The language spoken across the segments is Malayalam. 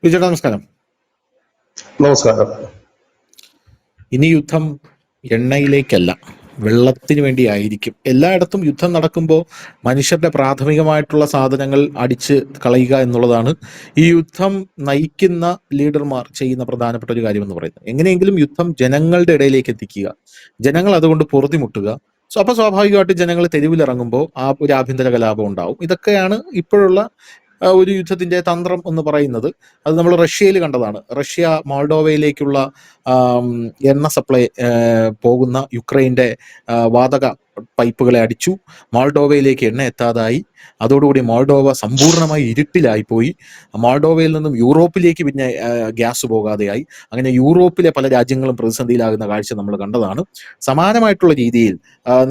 വിജയ നമസ്കാരം. നമസ്കാരം. ഇനി യുദ്ധം എണ്ണയിലേക്കല്ല, വെള്ളത്തിന് വേണ്ടിയായിരിക്കും. എല്ലായിടത്തും യുദ്ധം നടക്കുമ്പോൾ മനുഷ്യരുടെ പ്രാഥമികമായിട്ടുള്ള സാധനങ്ങൾ അടിച്ച് കളയുക എന്നുള്ളതാണ് ഈ യുദ്ധം നയിക്കുന്ന ലീഡർമാർ ചെയ്യുന്ന പ്രധാനപ്പെട്ട ഒരു കാര്യം എന്ന് പറയുന്നത്. എങ്ങനെയെങ്കിലും യുദ്ധം ജനങ്ങളുടെ ഇടയിലേക്ക് എത്തിക്കുക, ജനങ്ങൾ അതുകൊണ്ട് പൊറുതിമുട്ടുക. അപ്പൊ സ്വാഭാവികമായിട്ട് ജനങ്ങൾ തെരുവിലിറങ്ങുമ്പോൾ ഒരു ആഭ്യന്തര കലാപം ഉണ്ടാവും. ഇതൊക്കെയാണ് ഇപ്പോഴുള്ള ഒരു യുദ്ധത്തിന്റെ തന്ത്രം എന്ന് പറയുന്നത്. അത് നമ്മൾ റഷ്യയിൽ കണ്ടതാണ്. റഷ്യ മോൾഡോവയിലേക്കുള്ള എണ്ണ സപ്ലൈ പോകുന്ന യുക്രൈന്റെ വാതക പൈപ്പുകളെ അടിച്ചു. മോൾഡോവയിലേക്ക് എണ്ണ എത്താതായി. അതോടുകൂടി മോൾഡോവ സമ്പൂർണ്ണമായി ഇരുട്ടിലായിപ്പോയി. മോൾഡോവയിൽ നിന്നും യൂറോപ്പിലേക്ക് പിന്നെ ഗ്യാസ് പോകാതെയായി. അങ്ങനെ യൂറോപ്പിലെ പല രാജ്യങ്ങളും പ്രതിസന്ധിയിലാകുന്ന കാഴ്ച നമ്മൾ കണ്ടതാണ്. സമാനമായിട്ടുള്ള രീതിയിൽ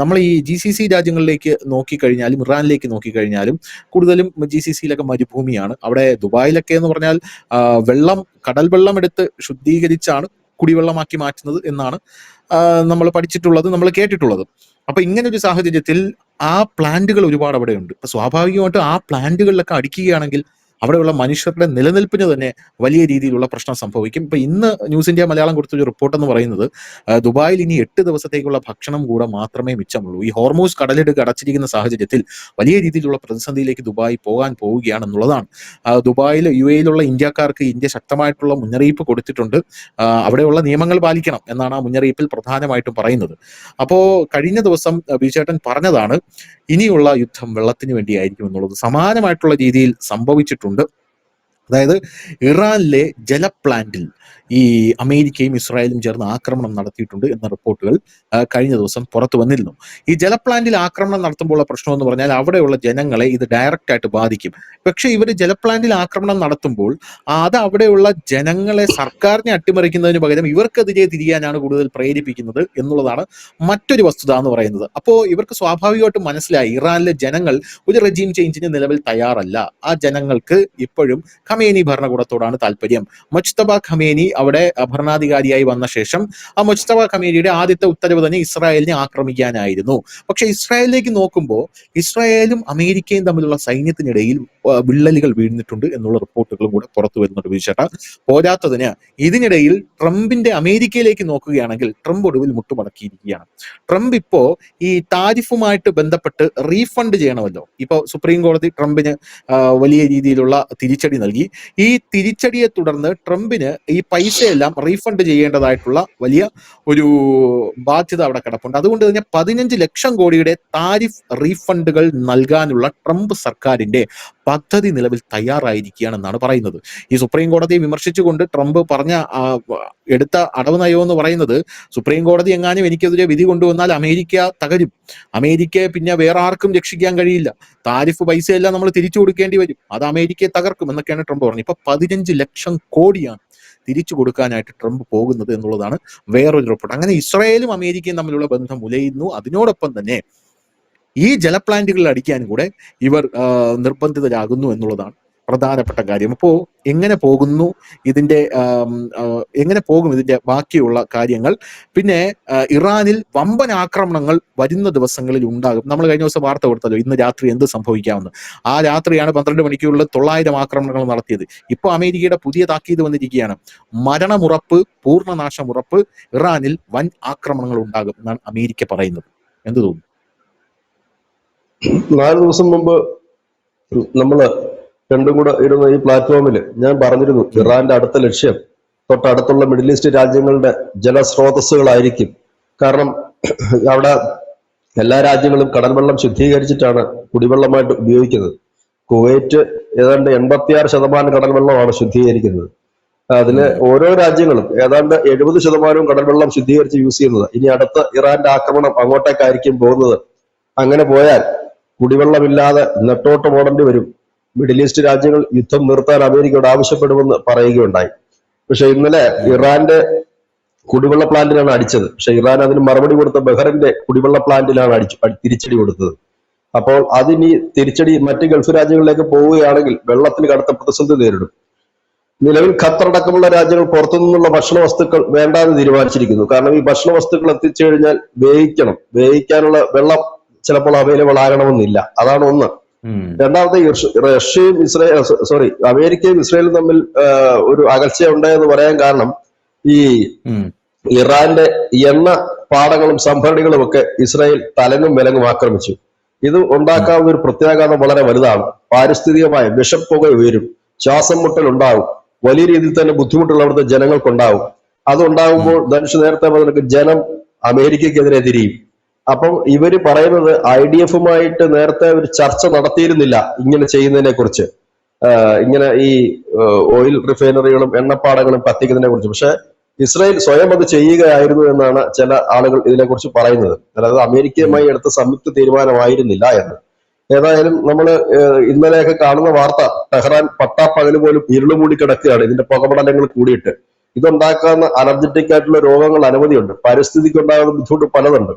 നമ്മൾ ഈ GCC രാജ്യങ്ങളിലേക്ക് നോക്കിക്കഴിഞ്ഞാലും ഇറാനിലേക്ക് നോക്കിക്കഴിഞ്ഞാലും കൂടുതലും GCCയിലൊക്കെ മരുഭൂമിയാണ്. അവിടെ ദുബായിലൊക്കെ എന്ന് പറഞ്ഞാൽ കടൽ വെള്ളം എടുത്ത് ശുദ്ധീകരിച്ചാണ് കുടിവെള്ളമാക്കി മാറ്റുന്നത് എന്നാണ് നമ്മൾ പഠിച്ചിട്ടുള്ളത്, നമ്മൾ കേട്ടിട്ടുള്ളത്. അപ്പൊ ഇങ്ങനെ ഒരു സാഹചര്യത്തിൽ ആ പ്ലാന്റുകൾ ഒരുപാട് അവിടെ ഉണ്ട്. അപ്പൊ സ്വാഭാവികമായിട്ടും ആ പ്ലാന്റുകളിലൊക്കെ അടിക്കുകയാണെങ്കിൽ അവിടെയുള്ള മനുഷ്യരുടെ നിലനിൽപ്പിന് തന്നെ വലിയ രീതിയിലുള്ള പ്രശ്നം സംഭവിക്കും. ഇപ്പൊ ഇന്ന് ന്യൂസ് ഇന്ത്യ മലയാളം കൊടുത്തൊരു റിപ്പോർട്ട് എന്ന് പറയുന്നത് ദുബായിൽ ഇനി 8 ദിവസത്തേക്കുള്ള ഭക്ഷണം കൂടെ മാത്രമേ മിച്ചമുള്ളൂ. ഈ ഹോർമൂസ് കടലിടുക്ക് അടച്ചിരിക്കുന്ന സാഹചര്യത്തിൽ വലിയ രീതിയിലുള്ള പ്രതിസന്ധിയിലേക്ക് ദുബായ് പോകാൻ പോവുകയാണെന്നുള്ളതാണ്. ദുബായിൽ UAE-യിലുള്ള ഇന്ത്യക്കാർക്ക് ഇന്ത്യ ശക്തമായിട്ടുള്ള മുന്നറിയിപ്പ് കൊടുത്തിട്ടുണ്ട്. അവിടെയുള്ള നിയമങ്ങൾ പാലിക്കണം എന്നാണ് ആ മുന്നറിയിപ്പിൽ പ്രധാനമായിട്ടും പറയുന്നത്. അപ്പോ കഴിഞ്ഞ ദിവസം ബിജേട്ടൻ പറഞ്ഞതാണ് ഇനിയുള്ള യുദ്ധം വെള്ളത്തിന് വേണ്ടിയായിരിക്കും എന്നുള്ളത്. സമാനമായിട്ടുള്ള രീതിയിൽ സംഭവിച്ചിട്ടുണ്ട്. അതായത് ഇറാനിലെ ജലപ്ലാന്റിൽ ഈ അമേരിക്കയും ഇസ്രായേലും ചേർന്ന് ആക്രമണം നടത്തിയിട്ടുണ്ട് എന്ന റിപ്പോർട്ടുകൾ കഴിഞ്ഞ ദിവസം പുറത്തു വന്നിരുന്നു. ഈ ജലപ്ലാന്റിൽ ആക്രമണം നടത്തുമ്പോഴുള്ള പ്രശ്നം എന്ന് പറഞ്ഞാൽ അവിടെയുള്ള ജനങ്ങളെ ഇത് ഡയറക്റ്റ് ആയിട്ട് ബാധിക്കും. പക്ഷെ ഇവർ ജലപ്ലാന്റിൽ ആക്രമണം നടത്തുമ്പോൾ അത് അവിടെയുള്ള ജനങ്ങളെ, സർക്കാരിനെ അട്ടിമറിക്കുന്നതിന് പകരം ഇവർക്കെതിരെ തിരിയാനാണ് കൂടുതൽ പ്രേരിപ്പിക്കുന്നത് എന്നുള്ളതാണ് മറ്റൊരു വസ്തുത എന്ന് പറയുന്നത്. അപ്പോൾ ഇവർക്ക് സ്വാഭാവികമായിട്ടും മനസ്സിലായി ഇറാനിലെ ജനങ്ങൾ ഒരു റെജീം ചേഞ്ചിന് നിലവിൽ തയ്യാറല്ല. ആ ജനങ്ങൾക്ക് ഇപ്പോഴും ഖമേനി ഭരണകൂടത്തോടാണ് താല്പര്യം. മുജ്തബ ഖമേനി അവിടെ ഭരണാധികാരിയായി വന്ന ശേഷം ആ മുജ്തബ ഖമേനിയുടെ ആദ്യത്തെ ഉത്തരവ് തന്നെ ഇസ്രായേലിനെ ആക്രമിക്കാനായിരുന്നു. പക്ഷെ ഇസ്രായേലിലേക്ക് നോക്കുമ്പോൾ ഇസ്രായേലും അമേരിക്കയും തമ്മിലുള്ള സൈന്യത്തിനിടയിൽ വിള്ളലുകൾ വീഴ്ന്നിട്ടുണ്ട് എന്നുള്ള റിപ്പോർട്ടുകളും കൂടെ പുറത്തു വരുന്നുണ്ട് വിശേഷ. പോരാത്തതിന് ഇതിനിടയിൽ ട്രംപിന്റെ അമേരിക്കയിലേക്ക് നോക്കുകയാണെങ്കിൽ ട്രംപ് ഒടുവിൽ മുട്ടുമടക്കിയിരിക്കുകയാണ്. ട്രംപ് ഇപ്പോ ഈ താരിഫുമായിട്ട് ബന്ധപ്പെട്ട് റീഫണ്ട് ചെയ്യണമല്ലോ. ഇപ്പോ സുപ്രീം കോടതി ട്രംപിന് വലിയ രീതിയിലുള്ള തിരിച്ചടി നൽകി. ഈ തിരിച്ചടിയെ തുടർന്ന് ട്രംപിന് ഈ പൈസയെല്ലാം റീഫണ്ട് ചെയ്യേണ്ടതായിട്ടുള്ള വലിയ ഒരു ബാധ്യത അവിടെ കിടപ്പുണ്ട്. അതുകൊണ്ട് തന്നെ 15 ലക്ഷം കോടിയുടെ താരിഫ് റീഫണ്ടുകൾ നൽകാനുള്ള ട്രംപ് സർക്കാരിന്റെ പദ്ധതി നിലവിൽ തയ്യാറായിരിക്കുകയാണെന്നാണ് പറയുന്നത്. ഈ സുപ്രീം കോടതിയെ വിമർശിച്ചുകൊണ്ട് ട്രംപ് എടുത്ത അടവ് നയം എന്ന് പറയുന്നത്, സുപ്രീം കോടതി എങ്ങാനും എനിക്കെതിരെ വിധി കൊണ്ടുവന്നാൽ അമേരിക്ക തകരും, അമേരിക്കയെ പിന്നെ വേറെ ആർക്കും രക്ഷിക്കാൻ കഴിയില്ല, താരിഫ് പൈസയെല്ലാം നമ്മൾ തിരിച്ചു കൊടുക്കേണ്ടി വരും, അത് അമേരിക്കയെ തകർക്കും എന്നൊക്കെയാണ് ട്രംപ് പറഞ്ഞത്. ഇപ്പൊ 15 ലക്ഷം കോടിയാണ് തിരിച്ചു കൊടുക്കാനായിട്ട് ട്രംപ് പോകുന്നത് എന്നുള്ളതാണ് വേറൊരു റിപ്പോർട്ട്. അങ്ങനെ ഇസ്രായേലും അമേരിക്കയും തമ്മിലുള്ള ബന്ധം ഉലയുന്നു. അതിനോടൊപ്പം തന്നെ ഈ ജലപ്ലാന്റുകളിൽ അടിക്കാൻ കൂടെ ഇവർ നിർബന്ധിതരാകുന്നു എന്നുള്ളതാണ് പ്രധാനപ്പെട്ട കാര്യം. അപ്പോൾ എങ്ങനെ പോകും ഇതിന്റെ ബാക്കിയുള്ള കാര്യങ്ങൾ? പിന്നെ ഇറാനിൽ വമ്പൻ ആക്രമണങ്ങൾ വരുന്ന ദിവസങ്ങളിൽ ഉണ്ടാകും. നമ്മൾ കഴിഞ്ഞ ദിവസം വാർത്ത കൊടുത്തല്ലോ, ഇന്ന് രാത്രി എന്ത് സംഭവിക്കാമെന്ന്. ആ രാത്രിയാണ് 12 മണിക്കൂറിൽ 900 ആക്രമണങ്ങൾ നടത്തിയത്. ഇപ്പോൾ അമേരിക്കയുടെ പുതിയ താക്കീത് വന്നിരിക്കുകയാണ്. മരണമുറപ്പ്, പൂർണ്ണനാശമുറപ്പ്, ഇറാനിൽ വൻ ആക്രമണങ്ങൾ ഉണ്ടാകും എന്നാണ് അമേരിക്ക പറയുന്നത്. എന്ത് തോന്നുന്നു? 4 ദിവസം മുമ്പ് നമ്മള് രണ്ടും കൂടെ ഇരുന്ന ഈ പ്ലാറ്റ്ഫോമിൽ ഞാൻ പറഞ്ഞിരുന്നു, ഇറാന്റെ അടുത്ത ലക്ഷ്യം തൊട്ടടുത്തുള്ള മിഡിൽ ഈസ്റ്റ് രാജ്യങ്ങളുടെ ജലസ്രോതസ്സുകളായിരിക്കും. കാരണം അവിടെ എല്ലാ രാജ്യങ്ങളും കടൽ വെള്ളം ശുദ്ധീകരിച്ചിട്ടാണ് കുടിവെള്ളമായിട്ട് ഉപയോഗിക്കുന്നത്. കുവൈറ്റ് ഏതാണ്ട് 86% കടൽ വെള്ളമാണ് ശുദ്ധീകരിക്കുന്നത്. അതില് ഓരോ രാജ്യങ്ങളും ഏതാണ്ട് 70% കടൽ വെള്ളം ശുദ്ധീകരിച്ച് യൂസ് ചെയ്യുന്നത്. ഇനി അടുത്ത ഇറാന്റെ ആക്രമണം അങ്ങോട്ടേക്കായിരിക്കും പോകുന്നത്. അങ്ങനെ പോയാൽ കുടിവെള്ളമില്ലാതെ നെട്ടോട്ട് ഓടേണ്ടി വരും. മിഡിൽ ഈസ്റ്റ് രാജ്യങ്ങൾ യുദ്ധം നിർത്താൻ അമേരിക്കയോട് ആവശ്യപ്പെടുമെന്ന് പറയുകയുണ്ടായി. പക്ഷെ ഇന്നലെ ഇറാന്റെ കുടിവെള്ള പ്ലാന്റിലാണ് അടിച്ചത്. പക്ഷെ ഇറാൻ അതിന് മറുപടി കൊടുത്ത ബഹ്റിന്റെ കുടിവെള്ള പ്ലാന്റിലാണ് തിരിച്ചടി കൊടുത്തത്. അപ്പോൾ അതിനി തിരിച്ചടി മറ്റ് ഗൾഫ് രാജ്യങ്ങളിലേക്ക് പോവുകയാണെങ്കിൽ വെള്ളത്തിന് കടുത്ത പ്രതിസന്ധി നേരിടും. നിലവിൽ ഖത്തർ അടക്കമുള്ള രാജ്യങ്ങൾ പുറത്തുനിന്നുള്ള ഭക്ഷണ വസ്തുക്കൾ വേണ്ടാന്ന് തീരുമാനിച്ചിരിക്കുന്നു. കാരണം ഈ ഭക്ഷണ വസ്തുക്കൾ എത്തിച്ചു കഴിഞ്ഞാൽ വേവിക്കാനുള്ള വെള്ളം ചിലപ്പോൾ അവൈലബിൾ ആകണമെന്നില്ല. അതാണ് ഒന്ന്. രണ്ടാമത്തെ റഷ്യയും അമേരിക്കയും ഇസ്രായേലും തമ്മിൽ ഒരു അകൽച്ചയുണ്ട് എന്ന് പറയാൻ കാരണം ഈ ഇറാന്റെ എണ്ണ പാടങ്ങളും സംഭരണികളും ഒക്കെ ഇസ്രായേൽ തലങ്ങും വിലങ്ങും ആക്രമിച്ചു. ഇത് ഉണ്ടാക്കാവുന്ന ഒരു പ്രത്യാഘാതം വളരെ വലുതാണ്. പാരിസ്ഥിതികമായ വിഷപ്പുക ഉയരും, ശ്വാസം മുട്ടൽ ഉണ്ടാവും, വലിയ രീതിയിൽ തന്നെ ബുദ്ധിമുട്ടുള്ള അവിടുത്തെ ജനങ്ങൾക്കുണ്ടാവും. അതുണ്ടാകുമ്പോൾ ധനുഷ് നേരത്തെ പറഞ്ഞ ജനം അമേരിക്കക്കെതിരെ തിരിയും. അപ്പം ഇവര് പറയുന്നത് IDF-ഉമായിട്ട് നേരത്തെ ഒരു ചർച്ച നടത്തിയിരുന്നില്ല ഇങ്ങനെ ചെയ്യുന്നതിനെ കുറിച്ച്, ഇങ്ങനെ ഈ ഓയിൽ റിഫൈനറികളും എണ്ണപ്പാടങ്ങളും കത്തിക്കുന്നതിനെ കുറിച്ച്. പക്ഷെ ഇസ്രായേൽ സ്വയം അത് ചെയ്യുകയായിരുന്നു എന്നാണ് ചില ആളുകൾ ഇതിനെക്കുറിച്ച് പറയുന്നത്. അതായത് അമേരിക്കയുമായി എടുത്ത സംയുക്ത തീരുമാനമായിരുന്നില്ല എന്ന്. ഏതായാലും നമ്മൾ ഇന്നലെയൊക്കെ കാണുന്ന വാർത്ത, ടെഹ്റാൻ പട്ടാപ്പകല് പോലും ഇരുളുമൂടി കിടക്കുകയാണ് ഇതിന്റെ പുകപടലങ്ങൾ കൂടിയിട്ട്. ഇതുണ്ടാക്കാവുന്ന അലർജറ്റിക് ആയിട്ടുള്ള രോഗങ്ങൾ അനവധിയുണ്ട്, പരിസ്ഥിതിക്ക് ഉണ്ടാകുന്ന ബുദ്ധിമുട്ട് പലതുണ്ട്.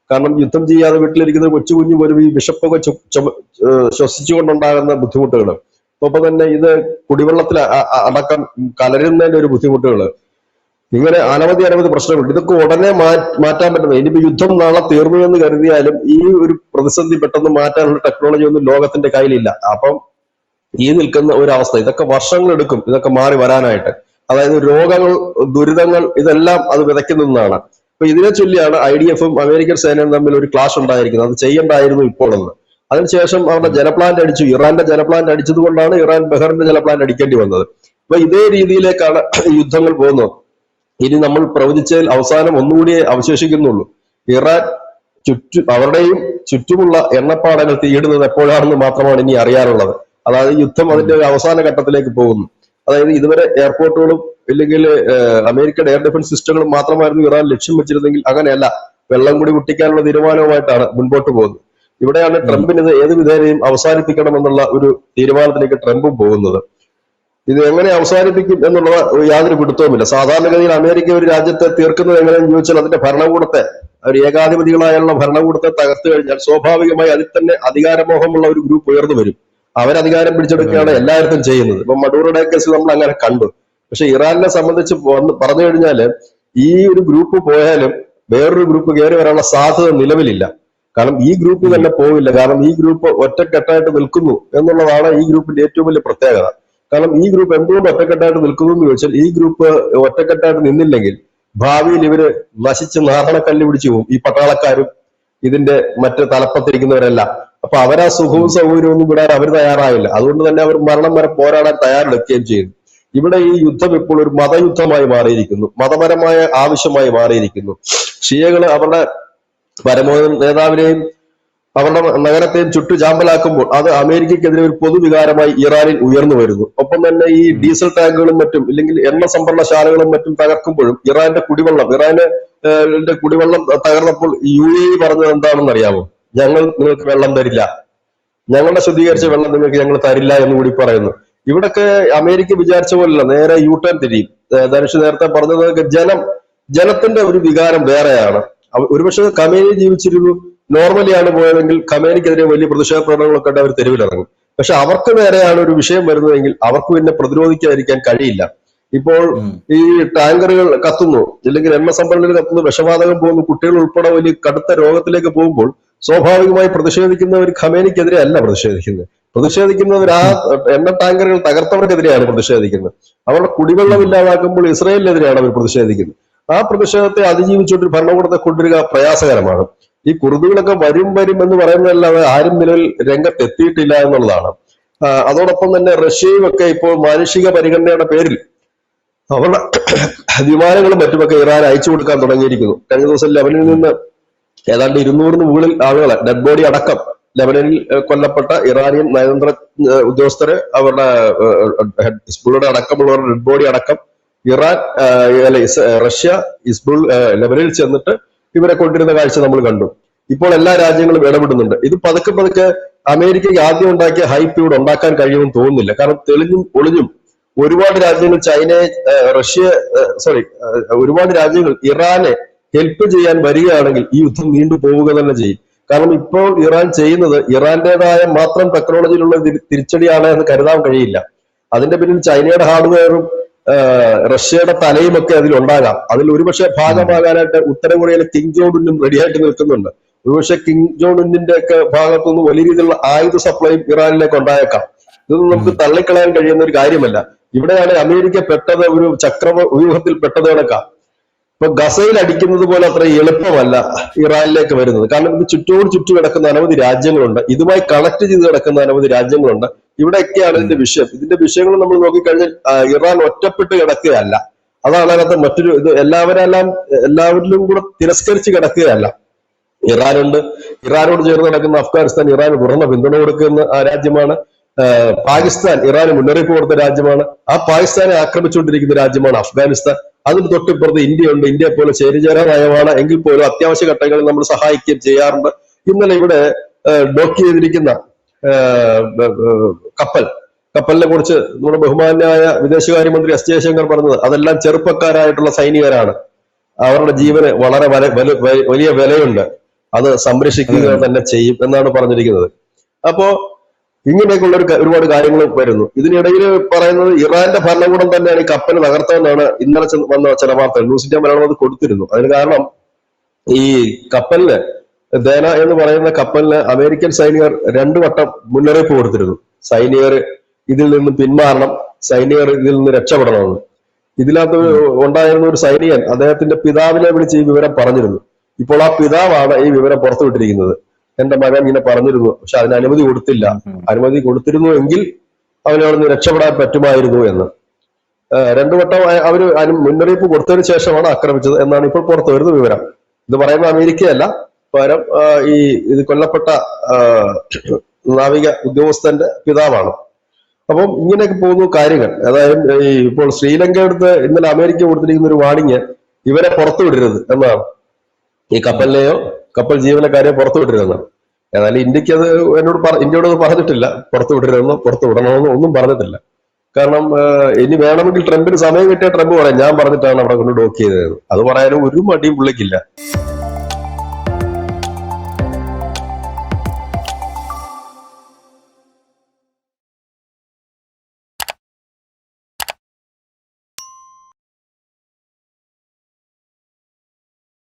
കാരണം യുദ്ധം ചെയ്യാതെ വീട്ടിലിരിക്കുന്ന കൊച്ചു കുഞ്ഞു പോലും ഈ വിഷപ്പൊക്കെ ശ്വസിച്ചുകൊണ്ടുണ്ടാകുന്ന ബുദ്ധിമുട്ടുകൾ, ഒപ്പം തന്നെ ഇത് കുടിവെള്ളത്തിൽ അടക്കം കലരുന്നതിന്റെ ഒരു ബുദ്ധിമുട്ടുകൾ, ഇങ്ങനെ അനവധി പ്രശ്നങ്ങളുണ്ട്. ഇതൊക്കെ ഉടനെ മാറ്റാൻ പറ്റുന്നത്. ഇനിയിപ്പോ യുദ്ധം നാളെ തീർന്നു എന്ന് കരുതിയാലും ഈ ഒരു പ്രതിസന്ധി പെട്ടെന്ന് മാറ്റാനുള്ള ടെക്നോളജി ഒന്നും ലോകത്തിന്റെ കയ്യിലില്ല. അപ്പം ഈ നിൽക്കുന്ന ഒരു അവസ്ഥ, ഇതൊക്കെ വർഷങ്ങളെടുക്കും ഇതൊക്കെ മാറി വരാനായിട്ട്. അതായത് രോഗങ്ങൾ, ദുരിതങ്ങൾ, ഇതെല്ലാം അത് വിതയ്ക്കുന്നതാണ്. അപ്പൊ ഇതിനെ ചൊല്ലിയാണ് IDF-ഉം അമേരിക്കൻ സേനയും തമ്മിൽ ഒരു ക്ലാഷ് ഉണ്ടായിരിക്കുന്നത്. അത് ചെയ്യേണ്ടായിരുന്നു ഇപ്പോൾ എന്ന്. അതിനുശേഷം അവരുടെ ജലപ്ലാന്റ് അടിച്ചു, ഇറാന്റെ ജലപ്ലാന്റ് അടിച്ചത് കൊണ്ടാണ് ഇറാൻ ബഹ്റിന്റെ ജലപ്ലാന്റ് അടിക്കേണ്ടി വന്നത്. അപ്പൊ ഇതേ രീതിയിലേക്കാണ് യുദ്ധങ്ങൾ പോകുന്നത്. ഇനി നമ്മൾ പ്രവചിച്ചതിൽ അവസാനം ഒന്നുകൂടിയേ അവശേഷിക്കുന്നുള്ളൂ. ഇറാൻ അവരുടെയും ചുറ്റുമുള്ള എണ്ണപ്പാടങ്ങൾ തീയിടുന്നത് എപ്പോഴാണെന്ന് മാത്രമാണ് ഇനി അറിയാനുള്ളത്. അതായത് യുദ്ധം അതിന്റെ ഒരു അവസാന ഘട്ടത്തിലേക്ക് പോകുന്നു. അതായത് ഇതുവരെ എയർപോർട്ടുകളും ഇല്ലെങ്കിൽ അമേരിക്കയുടെ എയർ ഡിഫൻസ് സിസ്റ്റങ്ങളും മാത്രമായിരുന്നു ഇറാൻ ലക്ഷ്യം വെച്ചിരുന്നെങ്കിൽ അങ്ങനെയല്ല, വെള്ളം കൂടി മുട്ടിക്കാനുള്ള തീരുമാനവുമായിട്ടാണ് മുൻപോട്ട് പോകുന്നത്. ഇവിടെയാണ് ട്രംപിന് ഇത് ഏത് വിധേനയും അവസാനിപ്പിക്കണമെന്നുള്ള ഒരു തീരുമാനത്തിലേക്ക് ട്രംപും പോകുന്നത്. ഇത് എങ്ങനെ അവസാനിപ്പിക്കും എന്നുള്ളത് യാതൊരു പിടുത്തവുമില്ല. സാധാരണഗതിയിൽ അമേരിക്ക ഒരു രാജ്യത്തെ തീർക്കുന്നത് എങ്ങനെയെന്ന് ചോദിച്ചാൽ അതിന്റെ ഭരണകൂടത്തെ, ഒരു ഏകാധിപതികളായുള്ള ഭരണകൂടത്തെ തകർത്തു കഴിഞ്ഞാൽ സ്വാഭാവികമായി അതിൽ തന്നെ അധികാരമോഹമുള്ള ഒരു ഗ്രൂപ്പ് ഉയർന്നു വരും. അവരധികാരം പിടിച്ചെടുക്കുകയാണ് എല്ലായിടത്തും ചെയ്യുന്നത്. ഇപ്പൊ മഡൂറോയുടെ കേസിൽ നമ്മൾ അങ്ങനെ കണ്ടു. പക്ഷെ ഇറാനെ സംബന്ധിച്ച് പറഞ്ഞു കഴിഞ്ഞാല് ഈ ഒരു ഗ്രൂപ്പ് പോയാലും വേറൊരു ഗ്രൂപ്പ് കയറി വരാനുള്ള സാധ്യത നിലവിലില്ല. കാരണം ഈ ഗ്രൂപ്പ് തന്നെ പോവില്ല. കാരണം ഈ ഗ്രൂപ്പ് ഒറ്റക്കെട്ടായിട്ട് നിൽക്കുന്നു എന്നുള്ളതാണ് ഈ ഗ്രൂപ്പിന്റെ ഏറ്റവും വലിയ പ്രത്യേകത. കാരണം ഈ ഗ്രൂപ്പ് എന്തുകൊണ്ട് ഒറ്റക്കെട്ടായിട്ട് നിൽക്കുന്നു എന്ന് ചോദിച്ചാൽ, ഈ ഗ്രൂപ്പ് ഒറ്റക്കെട്ടായിട്ട് നിന്നില്ലെങ്കിൽ ഭാവിയിൽ ഇവര് നശിച്ച് നാരണക്കല്ല് പിടിച്ചു പോകും, ഈ പട്ടാളക്കാരും ഇതിന്റെ മറ്റ് തലപ്പത്തിരിക്കുന്നവരെല്ലാം. അപ്പൊ അവരാ സുഖവും സൗകര്യവും ഒന്നും വിടാൻ അവർ തയ്യാറായില്ല. അതുകൊണ്ട് തന്നെ അവർ മരണം വരെ പോരാടാൻ തയ്യാറെടുക്കുകയും ചെയ്യുന്നു. ഇവിടെ ഈ യുദ്ധം ഇപ്പോൾ ഒരു മതയുദ്ധമായി മാറിയിരിക്കുന്നു, മതപരമായ ആവശ്യമായി മാറിയിരിക്കുന്നു. ഷിയകള് അവരുടെ പരമോന്നത നേതാവിനെയും അവരുടെ നഗരത്തെയും ചുട്ടുചാമ്പലാക്കുമ്പോൾ അത് അമേരിക്കക്കെതിരെ ഒരു പൊതുവികാരമായി ഇറാനിൽ ഉയർന്നു വരുന്നു. ഒപ്പം തന്നെ ഈ ഡീസൽ ടാങ്കുകളും മറ്റും ഇല്ലെങ്കിൽ എണ്ണ സംഭരണശാലകളും മറ്റും തകർക്കുമ്പോഴും ഇറാന്റെ കുടിവെള്ളം തകർന്നപ്പോൾ UAE പറഞ്ഞത് എന്താണെന്ന് അറിയാമോ? ഞങ്ങൾ നിങ്ങൾക്ക് വെള്ളം തരില്ല, ഞങ്ങളുടെ ശുദ്ധീകരിച്ച വെള്ളം നിങ്ങൾക്ക് ഞങ്ങൾ തരില്ല എന്ന് കൂടി പറയുന്നു. ഇവിടൊക്കെ അമേരിക്ക വിചാരിച്ച പോലല്ല, നേരെ യൂട്ടേൺ തിരിയും. ധനുഷ് നേരത്തെ പറഞ്ഞത് ജനത്തിന്റെ ഒരു വികാരം വേറെയാണ്. ഒരുപക്ഷെ ഖമേനി ജീവിച്ചിരുന്നു, നോർമലി ആണ് പോയതെങ്കിൽ ഖമേനിക്കെതിരെ വലിയ പ്രതിഷേധ പ്രകടനങ്ങളൊക്കെ ഉണ്ട്, അവർ തെരുവിലിറങ്ങും. പക്ഷെ അവർക്ക് നേരെയാണ് ഒരു വിഷയം വരുന്നതെങ്കിൽ അവർക്ക് പിന്നെ പ്രതിരോധിക്കാതിരിക്കാൻ കഴിയില്ല. ഇപ്പോൾ ഈ ടാങ്കറുകൾ കത്തുന്നു, അല്ലെങ്കിൽ എണ്ണ സംഭരണികൾ കത്തുന്നു, വിഷവാതകം പോകുന്നു, കുട്ടികൾ ഉൾപ്പെടെ വലിയ കടുത്ത രോഗത്തിലേക്ക് പോകുമ്പോൾ സ്വാഭാവികമായി പ്രതിഷേധിക്കുന്നവർ ഖമേനിക്കെതിരെ അല്ല പ്രതിഷേധിക്കുന്നവർ ആ എണ്ണ ടാങ്കറുകൾ തകർത്തവർക്കെതിരെയാണ് പ്രതിഷേധിക്കുന്നത്. അവരുടെ കുടിവെള്ളം ഇല്ലാതാക്കുമ്പോൾ ഇസ്രായേലിനെതിരെയാണ് അവർ പ്രതിഷേധിക്കുന്നത്. ആ പ്രതിഷേധത്തെ അതിജീവിച്ചുകൊണ്ട് ഭരണകൂടത്തെ കൊണ്ടുവരിക പ്രയാസകരമാണ്. ഈ കുർദുകളൊക്കെ വരും എന്ന് പറയുന്നതല്ലാതെ ആരും നിലവിൽ രംഗത്തെത്തിയിട്ടില്ല എന്നുള്ളതാണ്. അതോടൊപ്പം തന്നെ റഷ്യയും ഒക്കെ ഇപ്പോൾ മാനുഷിക പരിഗണനയുടെ പേരിൽ അവരുടെ വിമാനങ്ങളും മറ്റുമൊക്കെ ഇറാൻ അയച്ചു കൊടുക്കാൻ തുടങ്ങിയിരിക്കുന്നു. കഴിഞ്ഞ ദിവസം ലെബനനിൽ നിന്ന് ഏതാണ്ട് 200 മുകളിൽ ആളുകളെ, ഡെഡ് ബോഡി അടക്കം, ലെബനനിൽ കൊല്ലപ്പെട്ട ഇറാനിയൻ നയതന്ത്ര ഉദ്യോഗസ്ഥര്, അവരുടെ ഹിസ്ബുള്ളുടെ അടക്കമുള്ളവരുടെ ഡെഡ് ബോഡി അടക്കം റഷ്യ ലെബനനിൽ ചെന്നിട്ട് ഇവരെ കൊണ്ടിരുന്ന കാഴ്ച നമ്മൾ കണ്ടു. ഇപ്പോൾ എല്ലാ രാജ്യങ്ങളും ഇടപെടുന്നുണ്ട്. ഇത് പതുക്കെ അമേരിക്കയ്ക്ക് ആദ്യം ഉണ്ടാക്കിയ ഹൈപ്പ് ഇവിടെ ഉണ്ടാക്കാൻ കഴിയുമെന്ന് തോന്നുന്നില്ല. കാരണം തെളിഞ്ഞും ഒളിഞ്ഞും ഒരുപാട് രാജ്യങ്ങൾ ഒരുപാട് രാജ്യങ്ങൾ ഇറാനെ ഹെൽപ്പ് ചെയ്യാൻ വരികയാണെങ്കിൽ ഈ യുദ്ധം നീണ്ടു പോവുക തന്നെ ചെയ്യും. കാരണം ഇപ്പോൾ ഇറാൻ ചെയ്യുന്നത് ഇറാന്റേതായ മാത്രം ടെക്നോളജിയിലുള്ള തിരിച്ചടിയാണ് എന്ന് കരുതാൻ കഴിയില്ല. അതിന്റെ പിന്നിൽ ചൈനയുടെ ഹാർഡ്വെയറും റഷ്യയുടെ തലയും ഒക്കെ അതിലുണ്ടാകാം. അതിൽ ഒരുപക്ഷെ ഭാഗമാകാനായിട്ട് ഉത്തര കൊറിയയിലെ കിം ജോങ് ഉന്നും റെഡിയായിട്ട് നിൽക്കുന്നുണ്ട്. ഒരുപക്ഷെ കിം ജോങ് ഉന്നിന്റെ ഒക്കെ ഭാഗത്തുനിന്ന് വലിയ രീതിയിലുള്ള ആയുധ സപ്ലൈയും ഇറാനിലേക്ക് ഉണ്ടായേക്കാം. ഇതൊന്നും നമുക്ക് തള്ളിക്കളയാൻ കഴിയുന്ന ഒരു കാര്യമല്ല. ഇവിടെയാണ് അമേരിക്ക പെട്ടത് ഒരു വ്യൂഹത്തിൽ പെട്ടത് കണക്കാം. ഇപ്പൊ ഗസയിൽ അടിക്കുന്നത് പോലെ അത്ര എളുപ്പമല്ല ഇറാനിലേക്ക് വരുന്നത്. കാരണം ഇത് ചുറ്റോട് ചുറ്റു കിടക്കുന്ന അനവധി രാജ്യങ്ങളുണ്ട്, ഇതുമായി കണക്ട് ചെയ്ത് കിടക്കുന്ന അനവധി രാജ്യങ്ങളുണ്ട്. ഇവിടെയൊക്കെയാണ് ഇതിന്റെ വിഷയം. ഇതിന്റെ വിഷയങ്ങൾ നമ്മൾ നോക്കിക്കഴിഞ്ഞാൽ ഇറാൻ ഒറ്റപ്പെട്ട് കിടക്കുകയല്ല. അതാണ് അതിനകത്ത് മറ്റൊരു ഇത്. എല്ലാവരിലും കൂടെ തിരസ്കരിച്ച് കിടക്കുകയല്ല. ഇറാനുണ്ട്, ഇറാനോട് ചേർന്ന് നടക്കുന്ന അഫ്ഗാനിസ്ഥാൻ ഇറാന് തുറന്ന പിന്തുണ കൊടുക്കുന്ന രാജ്യമാണ്. പാകിസ്ഥാൻ ഇറാന് മുന്നറിയിപ്പ് കൊടുത്ത രാജ്യമാണ്. ആ പാകിസ്ഥാനെ ആക്രമിച്ചുകൊണ്ടിരിക്കുന്ന രാജ്യമാണ് അഫ്ഗാനിസ്ഥാൻ. അതിന് തൊട്ടിപ്പുറത്ത് ഇന്ത്യയുണ്ട്. ഇന്ത്യയെ പോലെ ചേരിചേരാ നയമാണ് എങ്കിൽ പോലും അത്യാവശ്യ ഘട്ടങ്ങളിൽ നമ്മൾ സഹായിക്കുകയും ചെയ്യാറുണ്ട്. ഇന്നലെ ഇവിടെ ഡോക്ക് ചെയ്തിരിക്കുന്ന കപ്പലിനെ കുറിച്ച് നമ്മുടെ ബഹുമാന്യായ വിദേശകാര്യമന്ത്രി എസ് ജയശങ്കർ പറഞ്ഞത് അതെല്ലാം ചെറുപ്പക്കാരായിട്ടുള്ള സൈനികരാണ്, അവരുടെ ജീവന് വളരെ വലിയ വിലയുണ്ട്, അത് സംരക്ഷിക്കുക തന്നെ ചെയ്യും എന്നാണ് പറഞ്ഞിരിക്കുന്നത്. അപ്പോ ഇങ്ങനെയൊക്കെയുള്ള ഒരുപാട് കാര്യങ്ങൾ വരുന്നു. ഇതിനിടയിൽ പറയുന്നത് ഇറാന്റെ ഭരണകൂടം തന്നെയാണ് ഈ കപ്പൽ തകർത്തതെന്നാണ് ഇന്നലെ വന്ന ചില വാർത്തകൾ. ന്യൂസ് ഇന്ത്യ മലയാളം അത് കൊടുത്തിരുന്നു. അതിന് കാരണം ഈ കപ്പലിന് ദേന എന്ന് പറയുന്ന കപ്പലിന് അമേരിക്കൻ സൈനികർ 2 വട്ടം മുന്നറിയിപ്പ് കൊടുത്തിരുന്നു. സൈനികർ ഇതിൽ നിന്ന് പിന്മാറണം, സൈനികർ ഇതിൽ നിന്ന് രക്ഷപ്പെടണമെന്ന്. ഇതിനകത്ത് ഉണ്ടായിരുന്ന ഒരു സൈനികൻ അദ്ദേഹത്തിന്റെ പിതാവിനെ വിളിച്ച് ഈ വിവരം പറഞ്ഞിരുന്നു. ഇപ്പോൾ ആ പിതാവാണ് ഈ വിവരം പുറത്തുവിട്ടിരിക്കുന്നത്. എന്റെ മകൻ ഇങ്ങനെ പറഞ്ഞിരുന്നു, പക്ഷെ അതിന് അനുമതി കൊടുത്തില്ല. അനുമതി കൊടുത്തിരുന്നു എങ്കിൽ അവനവിടെ നിന്ന് രക്ഷപ്പെടാൻ പറ്റുമായിരുന്നു എന്ന്. 2 വട്ടം അവര് മുന്നറിയിപ്പ് കൊടുത്തതിന് ശേഷമാണ് ആക്രമിച്ചത് എന്നാണ് ഇപ്പോൾ പുറത്തു വരുന്ന വിവരം. ഇത് പറയുന്ന അമേരിക്കയല്ല, പകരം ഇത് കൊല്ലപ്പെട്ട നാവിക ഉദ്യോഗസ്ഥന്റെ പിതാവാണ്. അപ്പം ഇങ്ങനെയൊക്കെ പോകുന്നു കാര്യങ്ങൾ. അതായത് ഇപ്പോൾ ശ്രീലങ്കയുടെ ഇന്നലെ അമേരിക്ക കൊടുത്തിരിക്കുന്ന ഒരു വാണിങ് ഇവരെ പുറത്തുവിടരുത് എന്നാണ്. ഈ കപ്പലിനെയോ കപ്പൽ ജീവനക്കാരെയോ പുറത്തുവിടരുതെന്നാണ്. ഏതായാലും ഇന്ത്യക്ക് അത് ഇന്ത്യയോട് പറഞ്ഞിട്ടില്ല, പുറത്തു വിടരുതെന്നോ പുറത്തു വിടണമെന്നോ ഒന്നും പറഞ്ഞിട്ടില്ല. കാരണം ഇനി വേണമെങ്കിൽ ട്രംപിന് സമയം കിട്ടിയ ട്രംപ് പറയാം ഞാൻ പറഞ്ഞിട്ടാണ് അവിടെ കൊണ്ട് ഡോക്ക് ചെയ്തത്. അത് പറയാനും ഒരു മടിയും പുള്ളിക്കില്ല.